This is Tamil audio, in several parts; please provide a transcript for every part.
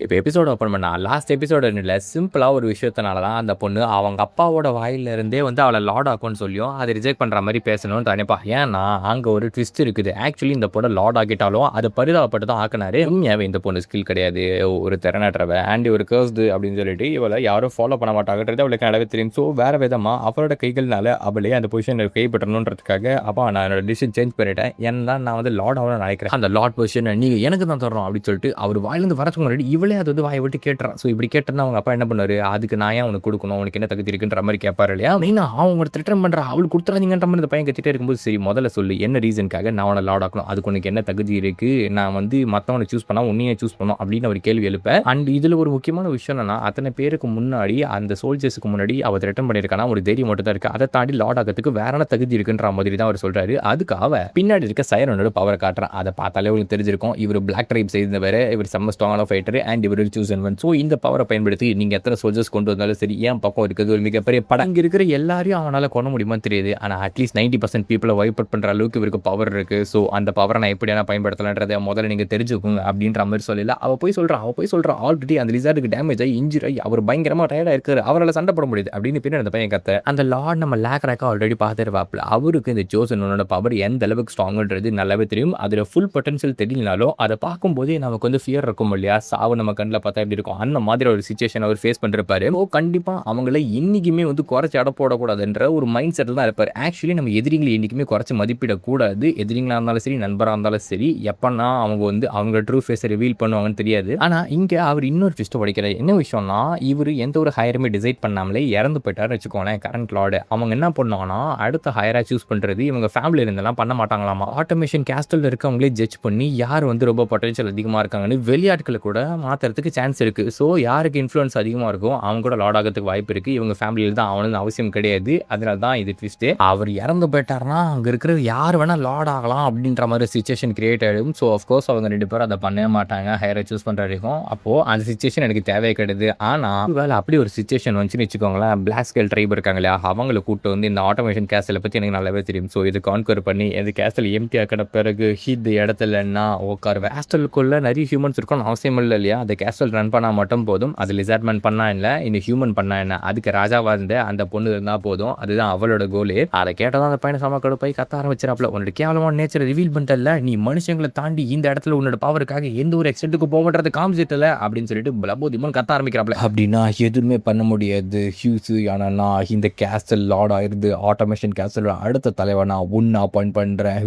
இப்போ எபிசோட் ஓப்பன் பண்ணா லாஸ்ட் எபிசோடு இல்லை சிம்பிளாக ஒரு விஷயத்தினால தான் அந்த பொண்ணு அவங்க அப்பாவோட வாயிலிருந்தே வந்து அவளை லார்ட் ஆக்கும்னு சொல்லியும் அதை ரிஜெக்ட் பண்ணுற மாதிரி பேசணும்னு நினைப்பா. ஏன்னா அங்கே ஒரு ட்விஸ்ட் இருக்குது. ஆக்சுவலி இந்த பொண்ணை லார்ட் ஆக்கிட்டாலும் அதை பரிதாபப்பட்டு தான் ஆக்கினாரு. உண்மையாகவே இந்த பொண்ணு ஸ்கில் கிடையாது, ஒரு திறனற்றவ அண்ட் ஒரு கர்ஸ்டு அப்படின்னு சொல்லிட்டு இவளை யாரும் ஃபாலோ பண்ண மாட்டாங்கன்றது அவளுக்கு நல்லாவே தெரியும். ஸோ வேறு விதமாக அவளோட கைகள்னால அவளே அந்த பொசிஷனை கைப்பற்றணுன்றதுக்காக அப்பா நான் என்னோட டிசிஷன் சேஞ்ச் பண்ணிட்டேன், ஏன்னா நான் வந்து லார்ட் ஆகணும்னு நினைக்கிறேன், அந்த லார்ட் பொசிஷனை நீங்கள் எனக்கு தான் தரோம் அப்படின்னு சொல்லிட்டு அவர் வாயிலிருந்து வரதுக்கு முன்னாடி இவளே அது வந்து வாயை விட்டு கேட்டுறான். ஸோ இப்படி கேட்டா அவங்க அப்பா என்ன பண்ணாரு, அதுக்கு நான் ஏன் அவனுக்கு கொடுக்கணும், உனக்கு என்ன தகுதி இருக்குன்ற மாதிரி கேட்பாரு இல்லையா. மெயினா அவங்க த்ரெட்டன் பண்ற அவளுக்கு கொடுத்துறாதீங்கன்ற மாதிரி இந்த பையன் கத்திட்டே இருக்கும்போது சரி முதல்ல சொல்லு என்ன ரீசனுக்காக நான் அவனை லார்ட் ஆக்கணும், அதுக்கு உனக்கு என்ன தகுதி இருக்கு, நான் வந்து மற்றவனை சூஸ் பண்ணா உன்னையே சூஸ் பண்ணணும் அப்படின்னு அவர் கேள்வி எழுப்ப. அண்ட் இதுல ஒரு முக்கியமான விஷயம் என்னன்னா அத்தனை பேருக்கு முன்னாடி அந்த சோல்ஜர்ஸுக்கு முன்னாடி அவர் த்ரெட்டன் பண்ணியிருக்கானா ஒரு தைரியம் மட்டும் தான் இருக்கு, அதை தாண்டி லார்ட் ஆகிறதுக்கு வேற என்ன தகுதி இருக்குன்ற மாதிரி தான் அவர் சொல்றாரு. அதுக்காக பின்னாடி இருக்க சைரனோட பவரை காட்டுறான். அதை பார்த்தாலே உங்களுக்கு தெரிஞ்சிருக்கும் இவர் பிளாக் ட்ரைப் செய்தவர், இவர் செம்ம ஸ்ட்ராங்கான ஃபைட்டர் அண்ட் இவர் சூசன் ஒன். ஸோ இந்த பவரை பயன்படுத்தி நீங்கள் எத்தனை சோல்ஜர்ஸ் கொண்டு வந்தாலும் சரி ஏன் பக்கம் இருக்கிறது ஒரு மிகப்பெரிய படம். இங்கே இருக்கிற எல்லாரையும் அவனால் கொள்ள முடியுமான்னு தெரியுது. ஆனால் அட்லீஸ்ட் 90% பீப்புளை வைப் அவுட் பண்ணுற அளவுக்கு இவருக்கு பவர் இருக்குது. ஸோ அந்த பவரை நான் எப்படியான பயன்படுத்தலான்றதை முதல்ல நீங்கள் தெரிஞ்சுக்கோங்க அப்படின்ற மாதிரி சொல்லல. அவள் போய் சொல்கிறா ஆல்ரெடி அந்த லிசார்டுக்கு டேமேஜ் ஆகி இன்ஜுரி ஆகி அவர் பயங்கரமாக டயர்டாக இருக்காரு, அவரால் சண்டை போட முடியுது அப்படின்னு பின்னாடி அந்த பையன் கத்த. அந்த லார்ட் நம்ம லேக்ராக்கா ஆல்ரெடி பார்த்துருவாப்பில் அவருக்கு இந்த ஜோசன் ஒன்னோட பவர் எந்த அளவுக்கு ஸ்ட்ராங்குன்றது நல்லாவே தெரியும். அதில் ஃபுல் பொட்டன்ஷியல் தெரியலனாலும் அதை பார்க்கும்போதே நமக்கு வந்து ஃபியர் இருக்கும் இல்லையா, சாவு நம்ம கண்ணில் பார்த்தா எப்படி இருக்கும் அந்த மாதிரி ஒரு சிச்சுவேஷன் அவர் ஃபேஸ் பண்ணிருப்பாரு. ஸோ கண்டிப்பாக அவங்கள இன்னைக்குமே வந்து குறைச்சி அட போடக்கூடாதுன்ற ஒரு மைண்ட் செட்டில் தான் இருப்பார். ஆக்சுவலி நம்ம எதிரிகளை என்றைக்குமே குறைச்சி மதிப்பிடக்கூடாது. எதிரிங்களாக இருந்தாலும் சரி நண்பராக இருந்தாலும் சரி எப்பன்னா அவங்க வந்து அவங்க ட்ரூ ஃபேஸை ரிவீல் பண்ணுவாங்கன்னு தெரியாது. ஆனால் இங்கே அவர் இன்னொரு ட்விஸ்ட்டை படிக்கிறார். என்ன விஷயம்னா இவர் எந்த ஒரு ஹையருமே டிசைட் பண்ணாமலே இறந்து போயிட்டாருன்னு வச்சுக்கோங்களேன் கரண்ட் லார்டு. அவங்க என்ன பண்ணுவாங்கன்னா அடுத்த ஹையராக சூஸ் பண்ணுறது இவங்க ஃபேமிலியில் இருந்தெல்லாம் பண்ண மாட்டாங்களாமா. ஆட்டோமேஷன் கேஸ்டலில் இருக்கவங்களே ஜட்ஜ் பண்ணி யார் வந்து ரொம்ப பொட்டன்ஷியல் அதிகமாக இருக்காங்கன்னு வெளியாட்களை கூட மாற்றுறதுக்கு சான்ஸ் இருக்குது. ஸோ யாருக்கு இன்ஃப்ளூயன்ஸ் அதிகமாக இருக்கும் அவங்க கூட லார்ட் ஆகிறதுக்கு வாய்ப்பு இருக்குது. இவங்க ஃபேமிலியில் தான் அவனுக்கு அவசியம் கிடையாது. அதனால தான் இது ட்விஸ்ட்டு. அவர் இறந்து போயிட்டார்னா அங்கே இருக்கிற யார் வேணால் லார்ட் ஆகலாம் அப்படின்ற மாதிரி சிச்சுவேஷன் கிரியேட் ஆகிடும். ஸோ ஆஃப்கோர்ஸ் அவங்க 2 பேரும் அதை பண்ணவே மாட்டாங்க ஹையரை சூஸ் பண்ணுற வரைக்கும். அப்போது அந்த சிச்சுவேஷன் எனக்கு தேவையே கிடையாது. ஆனால் வேலை அப்படி ஒரு சிச்சுவேஷன் வந்துச்சுன்னு வச்சுக்கோங்களேன், பிளாக் ஸ்கேல் ட்ரைப் இருக்காங்க இல்லையா அவங்களை கூப்பிட்டு வந்து இந்த ஆட்டோமேஷன் கேஸ்டலை பற்றி எனக்கு நல்லாவே தெரியும். ஸோ இது கான்கர் பண்ணி இந்த கேஸ்டல் எம்டி ஆக்கின பிறகு இந்த இடத்துலன்னா உட்கார் கேஸ்டலுக்குள்ளே நிறைய ஹியூமன்ஸ் இருக்கணும் அவசியம் இல்லை இல்லையா. அந்த கேஸ்டல் ரன் பண்ணால் மட்டும் போதும். அது லிசார்ட்மெண்ட் பண்ணா இல்லை இந்த ஹியூமன் பண்ணா என்ன, அதுக்கு ராஜாவா இருந்த அந்த பொண்ணு இருந்தால் போதும். அதுதான் அவளோட கோலு. அதை கேட்டதான் அந்த பையனை சமக்கடு போய் கத்த ஆரம்பிச்சிடாப்ல, உன்னோட கேவலமான நேச்சரை ரிவீல் பண்ணிட்டல, நீ மனுஷங்களை தாண்டி இந்த இடத்துல உன்னோட பவருக்காக எந்த ஒரு எக்ஸ்டென்ட்டுக்கு போகன்றது காமிச்சிட்டல அப்படின்னு சொல்லிட்டு பலபோதிமன் கத்த ஆரம்பிக்கிறாப்ல. அப்படின்னா எதுவுமே பண்ண முடியாது ஹியூஸ், ஆனால் இந்த கேஸ்டல் லார்ட் ஆயிருது, ஆட்டோமேஷன் கேஸ்டல் அடுத்த தலைவனா ஒன்னு அப்பாயிண்ட் பண்றேன்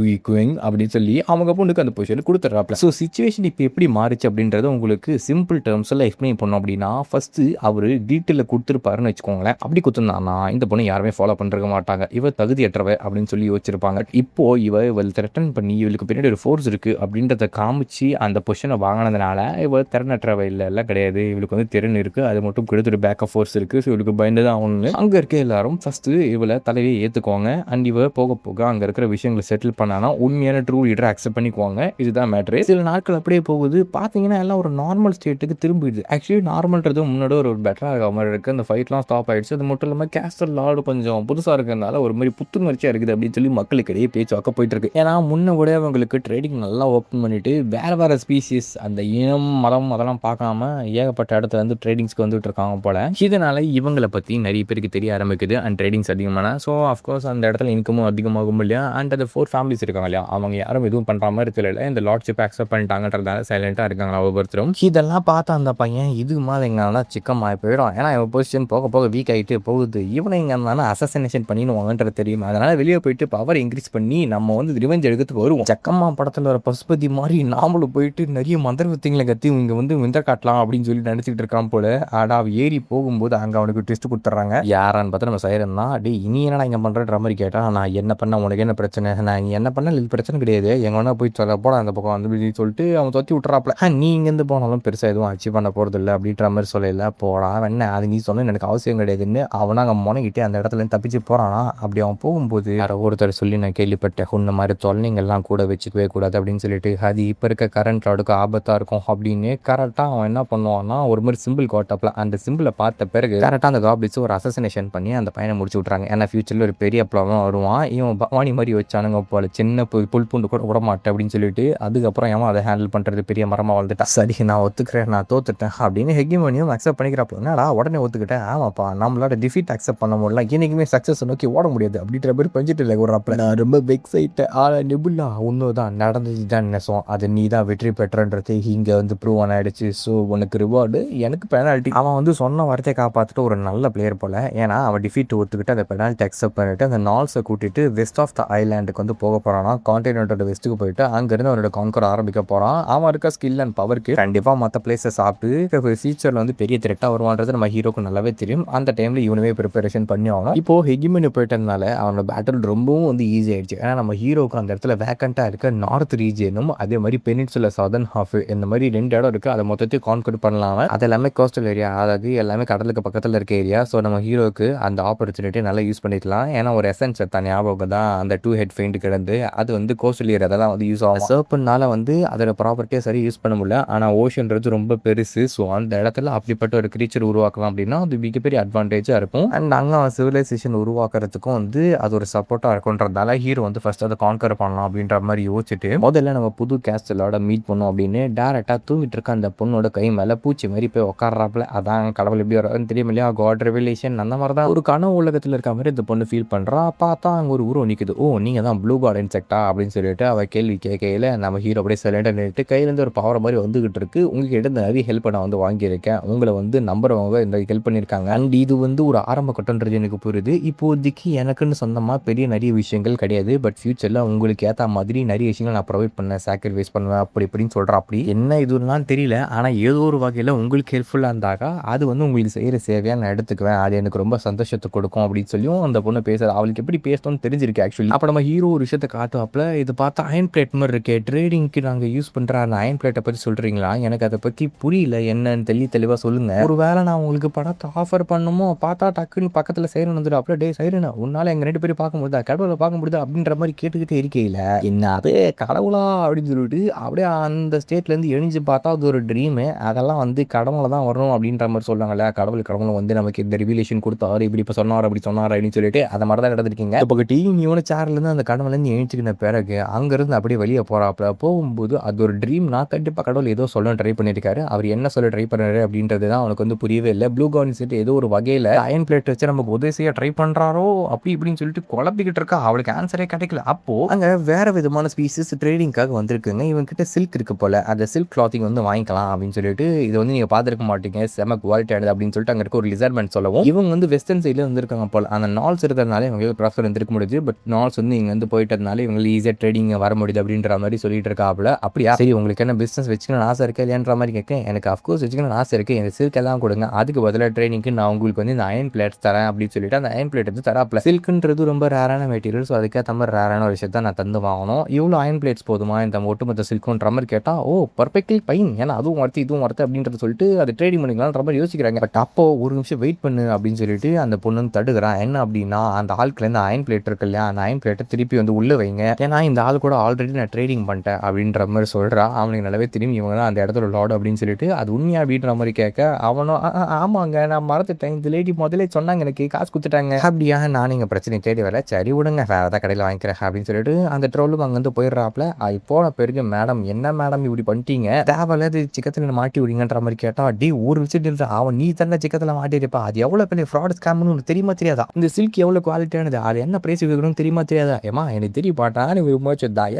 அப்படின்னு சொல்லி அவங்க பொண்ணுக்கு அந்த பொசிஷன் கொடுத்துட்றாப்ல. ஸோ சிச்சுவேஷன் இப்போ எப்படி மாறிச்சு அப்படின்றது உங்களுக்கு சிம்பிள் டேர்ம்ஸில் எக்ஸ்பிளைன் பண்ணோம் அப்படின்னா ஃபஸ்ட்டு அவர் டீட்டெயிலில் கொடுத்துருப்பாருன்னு வச்சுக்கோங்களேன். அப்படி கொடுத்துருந்தாங்கன்னா இந்த பொண்ணு யாருமே ஃபாலோ பண்ணிருக்க மாட்டாங்க, இவ தகுதியற்றவ அப்படின்னு சொல்லி யோசிச்சிருப்பாங்க. இப்போ இவள் த்ரெட்டன் பண்ணி இவளுக்கு பின்னாடி ஒரு ஃபோர்ஸ் இருக்குது அப்படின்றத காமிச்சு அந்த பொசிஷனை வாங்கினதுனால இவள் திறனற்றவ இல்லை கிடையாது, இவளுக்கு வந்து திறன் இருக்குது, அது மட்டும் கொடுத்துட்டு பேக்கப் ஃபோர்ஸ் இருக்குது. ஸோ இவளுக்கு பயந்து தான் ஆகணும்னு அங்கே இருக்க எல்லாரும் ஃபஸ்ட்டு இவளை தலையை ஏற்றுக்குவாங்க. அண்ட் இவ போக போக அங்கே இருக்கிற விஷயங்களை செட்டில் பண்ணானா உண்மையான ட்ரூ லீடரை அக்செப்ட் பண்ணிக்குவாங்க. இதுதான் மேட்ரு. சில நாட்கள் அப்படியே போகுது, பார்த்தீங்கன்னா எல்லாம் ஒரு நார்மல் ஸ்டேட்டுக்கு திரும்பிடுது. ஆக்சுவலி நார்மல்ன்றது முன்னாடி ஒரு பெட்டராக இருக்க மாதிரி இருக்குது. அந்த ஃபைட்லாம் ஸ்டாப் ஆகிடுச்சு. அது மட்டும் இல்லாமல் கேஸ்டல் லார்டு கொஞ்சம் புதுசாக இருக்கிறதுனால ஒரு மாதிரி புத்துணர்ச்சியாக இருக்குது அப்படின்னு சொல்லி மக்களுக்கிடையே பேச்சுவாக்க போயிட்டு இருக்கு. ஏன்னா முன்ன விட அவங்களுக்கு ட்ரேடிங் நல்லா ஓப்பன் பண்ணிட்டு வேறு ஸ்பீசிஸ் அந்த இனம் மதம் அதெல்லாம் பார்க்காம ஏகப்பட்ட இடத்துல வந்து ட்ரேடிங்ஸ்க்கு வந்துட்டு இருக்காங்க போல. இதனால இவங்களை பற்றி நிறைய பேருக்கு தெரிய ஆரம்பிக்குது அண்ட் ட்ரேடிங்ஸ் அதிகமான. ஸோ ஆஃப்கோர்ஸ் அந்த இடத்துல இன்கமும் அதிகமாகும் இல்லையா. அண்ட் அந்த 4 ஃபேமிலிஸ் இருக்காங்க இல்லையா அவங்க யாரும் எதுவும் பண்ணுற மாதிரி தெரியல, இந்த லார்ட்ஷிப் அக்செப்ட் பண்ணிட்டாங்கன்றதால சைலண்டாக இருக்காங்களா ஒவ்வொருத்தரும். இதெல்லாம் பார்த்தா அந்த பையன் இது மாதிரி எங்கன்னா சிக்கமாக போயிடும். ஏன்னா இவன் பொசிஷன் போக போக வீக் ஆகிட்டு போகுது. இவனை இங்கே இருந்தாலும் அசசினேஷன் பண்ணிடுவாங்கன்றது தெரியும். அதனால் வெளியே போயிட்டு பவர் இன்க்ரீஸ் பண்ணி நம்ம வந்து ரிவெஞ்ச் எடுக்கிறதுக்கு வருவோம். சக்கம்மா படத்தில் வர பசுபதி மாதிரி நாமளும் போயிட்டு நிறைய மந்திர வித்தைங்களை கற்றி இங்கே வந்து விந்த காட்டலாம் அப்படின்னு சொல்லி நினச்சிக்கிட்டு இருக்கான் போல. ஆடா ஏறி போகும்போது அங்கே அவனுக்கு டெஸ்ட் கொடுத்துட்றாங்க. யாரான்னு பார்த்தா நம்ம சைரன் தான். டே இனி என்னடா இங்கே பண்ணுற மாதிரி கேட்டால் நான் என்ன பண்ண உனக்கு என்ன பிரச்சனை, நான் என்ன பண்ண இது பிரச்சனை கிடையாது, எங்கே வேணா போய் சொல்ல போட அந்த பக்கம் வந்து சொல்லிட்டு அவன் தொத்தி விட்டுறாப்ல. நீ இங்கேருந்து போனாலும் பெருசாக எதுவும் அச்சீவ் பண்ண போகிறது இல்லை அப்படின்ற மாதிரி சொல்லல. போடா என்ன அது நீ சொன்ன எனக்கு அவசியம் கிடையாதுன்னு அவனை அங்கே முனைகிட்டே அந்த இடத்துல தப்பிச்சு போகிறானா. அப்படி அவன் போகும்போது யாரோ ஒருத்தர் சொல்லி நான் கேள்விப்பட்டேன், உன்ன மாதிரி தொல்லைங்கள்லாம் கூட வச்சுக்கவே கூடாது அப்படின்னு சொல்லிட்டு அது இப்போ இருக்க கரண்ட் லார்டுக்கு ஆபத்தாக இருக்கும் அப்படின்னு கரெக்டாக அவன் என்ன பண்ணுவான்னா ஒரு மாதிரி சிம்பிள் கோட்டப்பில் அந்த சிம்பிளை பார்த்த பிறகு கரெக்டாக அந்த காப்ளிட்ஸ் ஒரு அசசினேஷன் பண்ணி அந்த பையனை முடிச்சு விட்றாங்க. ஏன்னா ஃபியூச்சரில் ஒரு பெரிய ப்ராப்ளம் வருவான், இவன் பவானி மாதிரி வச்சானுங்க போல சின்ன புல் பூண்டு கூட விட மாட்டேன் அப்படின்னு சொல்லிட்டு அதுக்கப்புறம் ஏன் அதை ஹேண்டில் பண்ணுறது பெரிய மரமாக வளர்ந்துட்டா. சரி நான் ஒத்துக்கிறேன், நான் தோத்துட்டேன் அப்படின்னு ஹெகிமோனியும் அக்செப்ட் பண்ணிக்கிறப்போ, என்னடா உடனே ஒத்துக்கிட்டேன், ஆமாப்பா நம்மளோட டிஃபீட் அக்செப்ட் பண்ண முடியல, என்னைக்குமே சக்ஸஸ் நோக்கி ஓட முடியாது அப்படின்ற மாதிரி பஞ்சிட்டு இல்லை ஒரு அப்பல நான் ரொம்ப வெக்ஸ் ஆயிட்டேன். நெபுலா உண்மைதான் நடந்தது தான் நெசம், அது நீ தான் வெற்றி பெற்றன்றது இங்கே வந்து ப்ரூவ் ஆயிடுச்சு. ஸோ உனக்கு ரிவார்டு, எனக்கு பெனால்ட்டி. அவன் வந்து சொன்ன வார்த்தையை காப்பாற்றிட்டு ஒரு நல்ல பிளேயர் போல. ஏன்னா அவன் டிஃபீட் ஒத்துக்கிட்டு அந்த பெனால்ட்டி அக்செப்ட் பண்ணிட்டு அந்த நால்ஸை கூட்டிட்டு வெஸ்ட் ஆஃப் த ஐலாண்டுக்கு வந்து போக போறானா. கான்டினென்டோட வெஸ்ட்டுக்கு போயிட்டு அங்கிருந்து அவனோட கான்கர் ஆரம்பிக்க போறான். அவன் இருக்க ஸ்கில் அண்ட் பவருக்கு கண்டிப்பாக மற்ற பிளேஸை சாப்பிட்டு ஃபியூச்சரில் வந்து பெரிய த்ரெட்டாக வருவான்றது நம்ம ஹீரோக்கு நல்லாவே தெரியும். அந்த டைமில் இவனுமே ப்ரிப்பரேஷன் பண்ணி ஆகணும். இப்போ ஹெகிமனி போயிட்டதுனால அவனோட பேட்டில் ரொம்பவும் வந்து ஈஸி ஆயிடுச்சு. ஏன்னா நம்ம ஹீரோக்கு அந்த இடத்துல வேக்கண்ட்டாக இருக்க நார்த் ரீஜனும் அதே மாதிரி பெனின்சுலா சதர்ன் ஹாஃப் இந்த மாதிரி 2 இடம் இருக்குது. அதை மொத்தத்தையும் கான்கர் பண்ணலாம். அது எல்லாமே கோஸ்டல் ஏரியா, அதாவது எல்லாமே கடலுக்கு பக்கத்தில் இருக்க ஏரியா. ஸோ நம்ம ஹீரோக்கு அந்த ஆப்பர்ச்சுனிட்டியை நல்லா யூஸ் பண்ணிக்கலாம். ஏன்னா ஒரு எசன்ஸ் எடுத்த ஞாபகம் தான் அந்த 2 ஹெட் ஃபெயிண்ட் கிடந்து அது வந்து கோஸ்டல் ஏரியா தான் வந்து யூஸ் ஆகும். சர்ப்பனால வந்து அதோட ப்ராப்பர்ட்டியை சரி யூஸ் பண்ண முடியல. ஆனால் ஓஷன்றது ரொம்ப பெருசு. ஸோ அந்த இடத்துல அப்படிப்பட்ட ஒரு கிரீச்சர் உருவாக்கலாம் அப்படின்னா அது மிகப்பெரிய அட்வான்டேஜாக இருக்கும். அண்ட் அங்கே சிவிலைசேஷன் உருவாக்குறதுக்கும் வந்து அது ஒரு சப்போர்ட்டாக இருக்குன்றதால ஹீரோ வந்து ஃபர்ஸ்ட் அதை கான்கர் பண்ணலாம் அப்படின்ற மாதிரி யோசிச்சுட்டு முதல்ல நம்ம புது கேஸ்டலோட மீட் பண்ணோம் அப்படின்னு டேரெக்டாக தூங்கிட்டு இருக்க அந்த பொண்ணோட கை மேலே பூச்சி மாதிரி போய் உட்காடுறாப்புல. அதான் கடவுள் எப்படி வராதுன்னு தெரியும் இல்லையா, காட் ரெவலேஷன். அந்த மாதிரி தான் ஒரு கனவு உலகத்தில் இருக்க மாதிரி இந்த பொண்ணு ஃபீல் பண்ணுறா. பார்த்தா அங்கே ஒரு உருவம் நிற்குது. ஓ நீங்கள் தான் ப்ளூ காட் இன்செக்டா அப்படின்னு சொல்லிட்டு அவள் கேள்வி கேட்கையில் நம்ம ஹீரோ அப்படியே சைலண்டாக நின்றுட்டு கையிலேருந்து ஒரு பவர் மாதிரி வந்துகிட்டு இருக்கு. உங்ககிட்ட இந்த நிறைய ஹெல்ப் நான் வந்து வாங்கியிருக்கேன், உங்களை வந்து நம்புறவங்க இந்த ஹெல்ப் பண்ணியிருக்காங்க. அண்ட் இது வந்து ஒரு ஆரம்ப கட்டன்றது எனக்கு புரியுது. இப்போதைக்கு எனக்குன்னு சொந்தமாக பெரிய நிறைய விஷயங்கள் கிடையாது. பட் ஃபியூச்சரில் உங்களுக்கு ஏற்ற மாதிரி நிறைய விஷயங்கள் நான் ப்ரொவைட் பண்ணேன், சாக்ரிஃபைஸ் பண்ணுவேன் அப்படி இப்படின்னு சொல்கிறா. அப்படி என்ன இதுலாம் தெரியல, ஆனால் ஏதோ ஒரு வகையில் உங்களுக்கு ஹெல்ப்ஃபுல்லாக இருந்தாக்கா அது வந்து உங்களுக்கு செய்கிற சேவையாக நான் எடுத்துக்குவேன், அது எனக்கு ரொம்ப சந்தோஷத்தை கொடுக்கும் அப்படின்னு சொல்லியும் அந்த பொண்ணு பேசுறது. அவளுக்கு எப்படி பேசணும்னு தெரிஞ்சிருக்கு ஆக்சுவலி. அப்போ நம்ம ஹீரோ ஒரு விஷயத்தை காட்டுவாப்பில், இது பார்த்தா அயன் பிளேட் மாதிரி இருக்கே, ட்ரேடிங்க்கு நாங்கள் யூஸ் பண்ணுற அந்த அயன் பிளேட்டை பற்றி சொல்கிறீங்களா, எனக்கு அதை பற்றி புரியல, என்னன்னு தெளிவாக சொல்லுங்கள். ஒரு வேளை நான் உங்களுக்கு படத்தை ஆஃபர் பண்ணுமோ, பார்த்தா டக்குன்னு பக்கத்தில் சைரன் வந்துடும். அப்படியே டே சைரனா உன்னால் எங்கள் 2 பேரும் பார்க்க முடியுதா, கடவுளை பார்க்க முடியுதா அப்படின்ற மாதிரி கேட்டுக்கிட்டே இருக்கையில் என்ன அது கடவுளா அப்படின்னு சொல்லிட்டு அப்படியே அந்த ஸ்டேட்லேருந்து எழிஞ்சு பார்த்தா அது ஒரு ட்ரீமு, அதெல்லாம் வந்து கடவுளை தான் வரணும் அப்படின்ற மாதிரி சொல்லுவாங்கல்ல. கடவுள் வந்து நமக்கு இந்த ரிவிலேஷன் கொடுத்தாரு, இப்படி இப்போ சொன்னார் அப்படி சொன்னார் அப்படின்னு சொல்லிட்டு அதை மாதிரி தான் நடந்துருக்கீங்க. இப்போ டீம் இவனு சேர்லேருந்து அந்த கடவுள்லேருந்து எழுச்சிக்கின பிறகு அங்கேருந்து அப்படியே வெளியே போகிறாப்புல. போகும்போது அது ஒரு ட்ரீம், நான் கண்டிப்பாக கடவுள் ஏதோ சொல்ல ட்ரை பண்ணியிருக்காரு, அவர் என்ன சொல்ல ட்ரை பண்ணுறாரு அப்படின்றது தான் அவனுக்கு வந்து புரியவே இல்லை. ப்ளூ கார்டன் செட் ஏதோ ஒரு வகையில் அயன் பிளேட் வச்சு நமக்கு உதவி செய்ய ட்ரை பண்ணுறாரோ அப்படி இப்படின்னு சொல்லிட்டு குழப்பிக்கிட்டு இருக்கா. அவளுக்கு ஆன்சரே கிடைக்கல. அப்போ அங்கே வேற விதமான ஸ்பீசிஸ் ட்ரேடிங்காக வந்திருக்குங்க. இவங்ககிட்ட சில்க் இருக்கு போல, அந்த சில்க் கிளாத்திங் வந்து வாங்கிக்கலாம் அப்படின்னு சொல்லிட்டு இது வந்து நீங்கள் பார்த்துருக்க மாட்டீங்க, செம குவாலிட்டியானது அப்படின்னு சொல்லிட்டு அங்கே இருக்க ஒரு லிசர்மெண்ட் சொல்லவும் இவங்க வந்து வெஸ்டர்ன் சைடில் வந்துருக்காங்க போல. அந்த நாள்ஸ் இருக்கிறதுனால இவங்களுக்கு ப்ராஃபிட் இருந்திருக்க முடியுது. பட் நாள்ஸ் வந்து இங்கே வந்து போயிட்டதுனால இவங்களுக்கு ஈஸியாக ட்ரேடிங் வர முடியுது அப்படின்ற மாதிரி சொல்லிட்டு இருக்காப்புல. அப்படியா சரி, உங்களுக்கு என்ன பிஸ்னஸ் வச்சுக்கணும்னு ஆசை இருக்கு இல்லையான்ற மாதிரி கேட்க, எனக்கு அஃப்கோர்ஸ் வச்சுக்கணும்னு ஆசை இருக்குது, எனக்கு சில்க் எல்லாம் கொடுங்க, அதுக்கு பதிலாக ட்ரைனிங்க்கு நான் உங்களுக்கு வந்து இந்த அயன் பிளேட்ஸ் தரேன் அப்படின்னு சொல்லிட்டு அந்த அயன் பிளேட் வந்து தராப்ல. சில்க்குன்றது ரொம்ப ரேரான மெட்டீரியல், ஸோ அதுக்கேற்ற மாதிரி ரேரான ஒரு விஷயத்தை நான் தந்து வாங்கணும், இவ்வளோ அயன் பிளேட்ஸ் போதுமா இந்த ஒட்டுமொத்த சில்க்குன்ற மாதிரி கேட்டால், ஓ பர்ஃபெக்ட்லி ஃபைன், ஏன்னா அதுவும் ஒர்த்து இதுவும் ஒர்த்து அப்படின்றத சொல்லிட்டு அது ட்ரேடிங் பண்ணிக்கலாம்ன்ற மாதிரி யோசிக்கிறாங்க. பட் அப்போ ஒரு நிமிஷம் வெயிட் பண்ணு அப்படின்னு சொல்லிட்டு அந்த பொண்ணு தடுக்கிறான். என்ன அப்படின்னா, அந்த ஆளுக்குலேருந்து அயன் பிளேட் இருக்கு இல்லையா, அந்த அயன் பிளேட்டை திருப்பி வந்து உள்ளே வைங்க, ஏன்னா இந்த ஆள் கூட ஆல்ரெடி நான் ட்ரேடிங் பண்ணிட்டேன் அப்படின்ற மாதிரி சொல்கிறா. அவனுக்கு நல்லாவே திரும்பி இவங்க தான் அந்த இடத்துல லார்டு அப்படின்னு சொல்லிட்டு அது உண்மையா அப்படின்ற மாதிரி கேட்க, அவனும் ஆமாங்க நான் மறந்துட்டேன், இந்த லேடி முதலே சொன்னாங்க, எனக்கு காசு கொடுத்துட்டாங்க. அப்படியா, நான் நீங்கள் பிரச்சனை தேடி வரல, சரி விடுங்க வேறு ஏதாவது கடையில் வாங்கிக்கிறேன் அப்படின்னு சொல்லிட்டு அந்த ட்ரோலும் அங்கேருந்து போயிடுறாப்புல. போன பிறகு மேடம் என்ன மேடம் இப்படி பண்ணிட்டீங்க, தேவையில்லாத சிக்கத்தில் மாட்டி விடுங்கன்ற மாதிரி கேட்டா, டி ஒரு விஷயம் அவன் நீ தானே சிக்கத்தில் மாட்டிருப்பா, அது எவ்வளோ பெரிய ஃப்ராட் ஸ்கேம்னு உனக்கு தெரியுமா தெரியாதா, இந்த சில்க் எவ்வளோ குவாலிட்டியானது, அது என்ன பிரைஸ் வைக்கணும்னு தெரியுமா தெரியாதா, ஏமா எனக்கு தெரிய பாட்டா நீ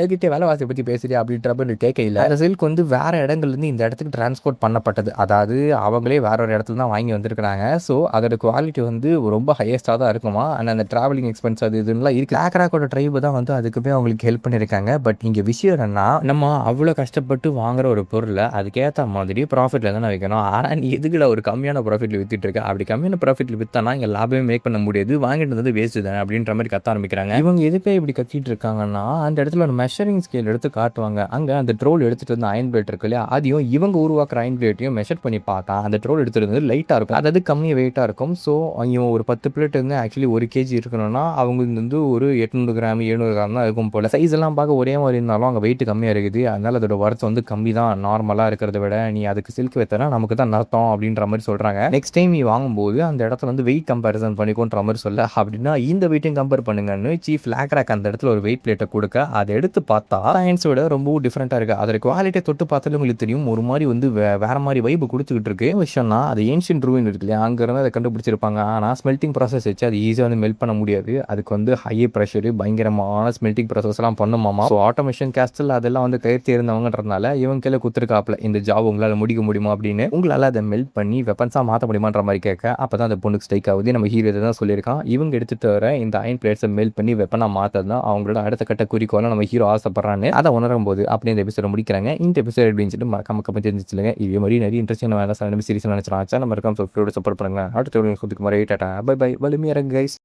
என்கிட்ட வேலைவாசியை பற்றி பேசுறியா அப்படின்ற மாதிரி கேட்கல. அந்த சில்க் வந்து வேற இடங்கள்லேருந்து இந்த இடத்துக்கு டிரான்ஸ்போர்ட் பண்ணப்பட்டது, அதாவது அவங்களே வேற ஒரு இடத்துல தான் வாங்கி வந்திருக்கிறாங்க. ஸோ அதோட குவாலிட்டி வந்து ரொம்ப ஹையஸ்டாக தான் இருக்குமா. அண்ட் அந்த ட்ராவலிங் எக்ஸ்பென்ஸ் அது இதுலாம் இருக்குது. கிராக்கோட ட்ரைபு தான் வந்து அதுக்குமே அவங்களுக்கு ஹெல்ப் பண்ணியிருக்காங்க. பட் இங்கே விஷயம் என்னன்னா, நம்ம அவ்வளோ கஷ்டப்பட்டு வாங்குற ஒரு பொருளை அதுக்கேற்ற மாதிரி ப்ராஃபிட்டில் தானே வைக்கணும். ஆனால் நீ எதுக்குல ஒரு கம்மியான ப்ராஃபிட்டில் வித்துட்டு இருக்க, அப்படி கம்மியான ப்ராஃபிட்டில் வித்தானா இங்கே லாபமே மேக் பண்ண முடியாது, வாங்கிட்டு வந்து வேஸ்ட் தானே அப்படின்ற மாதிரி கத்த ஆரம்பிக்கிறாங்க. இவங்க எதுக்கே இப்படி கத்திட்டு இருக்காங்கன்னா, அந்த இடத்துல ஒரு மெஷரிங் ஸ்கேல் எடுத்து காட்டுவாங்க. அங்கே அந்த ட்ரோல் எடுத்துகிட்டு வந்து அயன் பிளேட் இருக்கு இல்லையா, அதையும் இவங்க உருவாக்குற அயன் பிளேட்டையும் மெஷர் பண்ணி பார்த்தா அந்த ட்ரோல் எடுத்துகிட்டு வந்து லைட்டாக இருக்கும், அதாவது கம்மியாக வெயிட்டாக இருக்கும். ஸோ இவன் ஒரு 10 பிளேட் வந்து ஆக்சுவலி 1 kg இருக்கணும்னா அவங்க வந்து ஒரு 800 கிராம் 700 கிராம் தான் இருக்கும் போல். சைஸ் எல்லாம் பார்க்க ஒரே மாதிரி இருந்தாலும் அங்கே வெயிட் கம்மியாக இருக்குது, அதனால் அதோட ஒர்த் வந்து கம்மி தான் நார்மலாக இருக்கிறத விட. நீ அதுக்கு சில்க் வைத்தனா நமக்கு தான் நர்த்தம் அப்படின்ற மாதிரி சொல்கிறாங்க. நெக்ஸ்ட் டைம் நீ வாங்கும்போது அந்த இடத்துல வந்து வெயிட் கம்பேரிசன் பண்ணிக்கோன்ற மாதிரி சொல்ல, அப்படின்னா இந்த வெயிட்டையும் கம்பேர் பண்ணுங்கன்னு சீஃப் லேக்ராக் அந்த இடத்துல ஒரு வெயிட் பிளேட்டை கொடுக்க, அதை எடுத்து பார்த்தா சயின்ஸோட ரொம்ப டிஃப்ரெண்ட்டாக இருக்குது. அதோட குவாலிட்டியை தொட்டு பார்த்தாலும் உங்களுக்கு தெரியும், ஒரு மாதிரி வந்து வேற மாதிரி வைப்பு கொடுத்துக்கிட்டு இருக்கு. விஷயம்னா அது ஏன்ஷியன்ட் ரூயின் இருக்கு இல்லையா, அங்கேருந்து அதை கண்டுபிடிச்சிருப்பாங்க. ஆனால் ஸ்மெல்டிங் ப்ராசஸ் வச்சு அது ஈஸியாக வந்து மெல்ட் பண்ண முடியாது. அதுக்கு வந்து ஹை ப்ரெஷரு பயங்கரமான ஸ்மெல்டிங் ப்ராசஸ்லாம் பண்ணுமாமா. ஸோ ஆட்டோமேஷன் கேஸ்டில் அதெல்லாம் வந்து கயிற்று இருந்தவங்கன்றதுனால இவங்க கீழே குத்துருக்காப்புல, இந்த ஜாப் உங்களால் முடிக்க முடியுமா அப்படின்னு. உங்களால் அதை மெல்ட் பண்ணி வெப்பன்ஸாக மாற்ற முடியுமான்ற மாதிரி கேட்க, அப்போ தான் அந்த பொண்ணுக்கு ஸ்ட்ரைக் ஆகுது. நம்ம ஹீரோ தான் சொல்லியிருக்கான், இவங்க எடுத்துட்டு வர இந்த அயன் பிளேட்ஸை மெல்ட் பண்ணி வெப்பனாக மாற்றது தான் அவங்களோட அடுத்த கட்ட குறிக்கோளை நம்ம ஹீரோ ஆசைப்படுறான்னு அதை உணரும் போது அப்படி இந்த எபிசோட முடிக்கிறாங்க. இந்த எபிசோட் எப்படின்னு சொல்லிட்டு மறக்காம கமெண்ட் தெரிஞ்சிச்சுங்க. இதே மாதிரி நிறைய இன்ட்ரெஸ்டிங் வேலை சீரிஸ் நினைச்சிருக்கேன். நம்ம சப்போர்ட் பண்ணுங்க. அடுத்த மாதிரி டாடா பை பை. வலிமையாக கைஸ்.